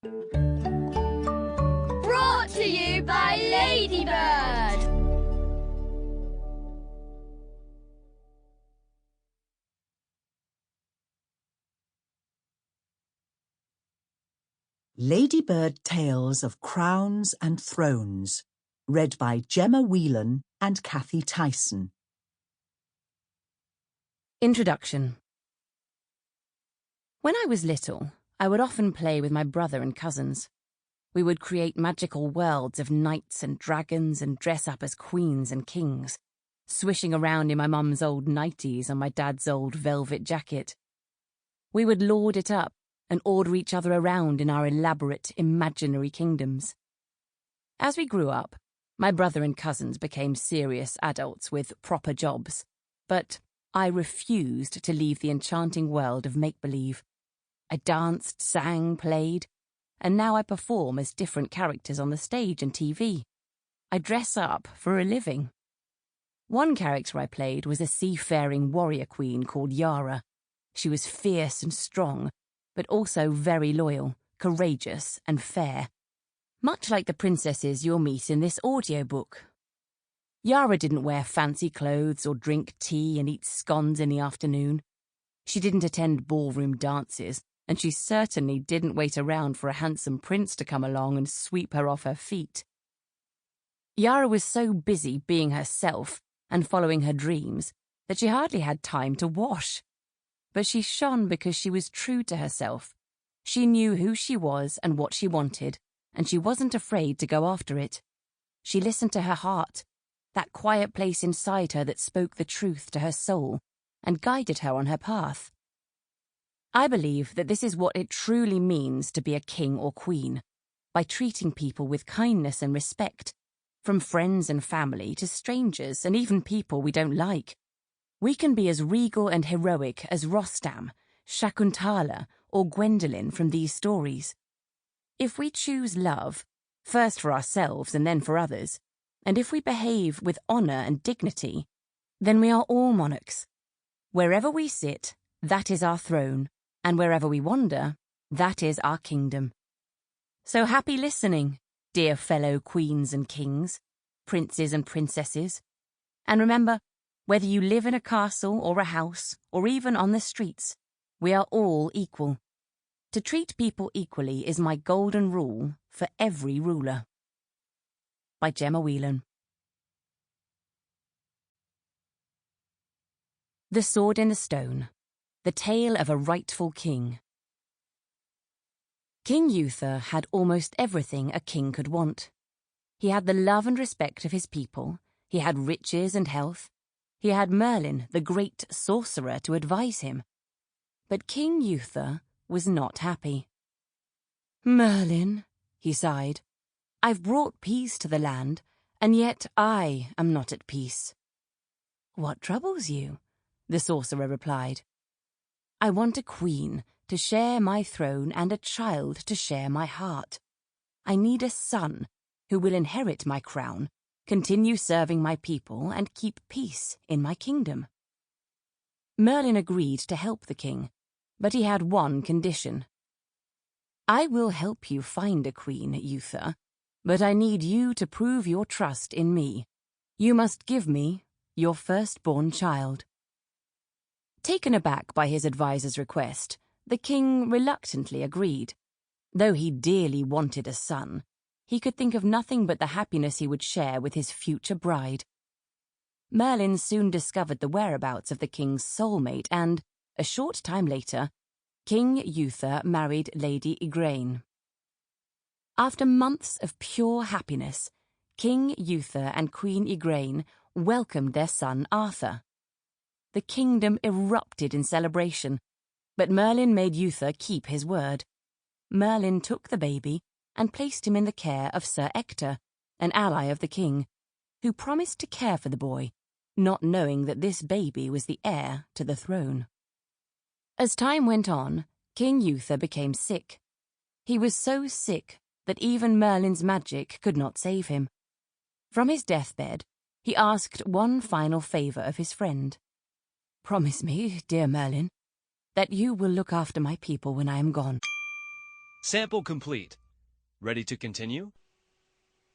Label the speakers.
Speaker 1: Brought to you by Ladybird.
Speaker 2: Ladybird Tales of Crowns and Thrones, read by Gemma Whelan and Cathy Tyson.
Speaker 3: Introduction. When I was little, I would often play with my brother and cousins. We would create magical worlds of knights and dragons and dress up as queens and kings, swishing around in my mum's old nighties and my dad's old velvet jacket. We would lord it up and order each other around in our elaborate, imaginary kingdoms. As we grew up, my brother and cousins became serious adults with proper jobs, but I refused to leave the enchanting world of make-believe. I danced, sang, played, and now I perform as different characters on the stage and TV. I dress up for a living. One character I played was a seafaring warrior queen called Yara. She was fierce and strong, but also very loyal, courageous, and fair, much like the princesses you'll meet in this audiobook. Yara didn't wear fancy clothes or drink tea and eat scones in the afternoon. She didn't attend ballroom dances, and she certainly didn't wait around for a handsome prince to come along and sweep her off her feet. Yara was so busy being herself and following her dreams that she hardly had time to wash. But she shone because she was true to herself. She knew who she was and what she wanted, and she wasn't afraid to go after it. She listened to her heart, that quiet place inside her that spoke the truth to her soul and guided her on her path. I believe that this is what it truly means to be a king or queen, by treating people with kindness and respect, from friends and family to strangers and even people we don't like. We can be as regal and heroic as Rostam, Shakuntala, or Gwendolyn from these stories. If we choose love, first for ourselves and then for others, and if we behave with honour and dignity, then we are all monarchs. Wherever we sit, that is our throne, and wherever we wander, that is our kingdom. So happy listening, dear fellow queens and kings, princes and princesses, and remember, whether you live in a castle or a house, or even on the streets, we are all equal. To treat people equally is my golden rule for every ruler. By Gemma Whelan. The Sword in the Stone, the tale of a rightful king. King Uther had almost everything a king could want. He had the love and respect of his people, he had riches and health, he had Merlin, the great sorcerer, to advise him. But King Uther was not happy. "Merlin," he sighed, "I've brought peace to the land, and yet I am not at peace." "What troubles you?" the sorcerer replied. "I want a queen to share my throne and a child to share my heart. I need a son who will inherit my crown, continue serving my people, and keep peace in my kingdom." Merlin agreed to help the king, but he had one condition. "I will help you find a queen, Uther, but I need you to prove your trust in me. You must give me your firstborn child." Taken aback by his adviser's request, the king reluctantly agreed. Though he dearly wanted a son, he could think of nothing but the happiness he would share with his future bride. Merlin soon discovered the whereabouts of the king's soulmate and, a short time later, King Uther married Lady Igraine. After months of pure happiness, King Uther and Queen Igraine welcomed their son Arthur. The kingdom erupted in celebration, but Merlin made Uther keep his word. Merlin took the baby and placed him in the care of Sir Ector, an ally of the king, who promised to care for the boy, not knowing that this baby was the heir to the throne. As time went on, King Uther became sick. He was so sick that even Merlin's magic could not save him. From his deathbed, he asked one final favour of his friend. "Promise me, dear Merlin, that you will look after my people when I am gone."
Speaker 4: Sample complete. Ready to continue?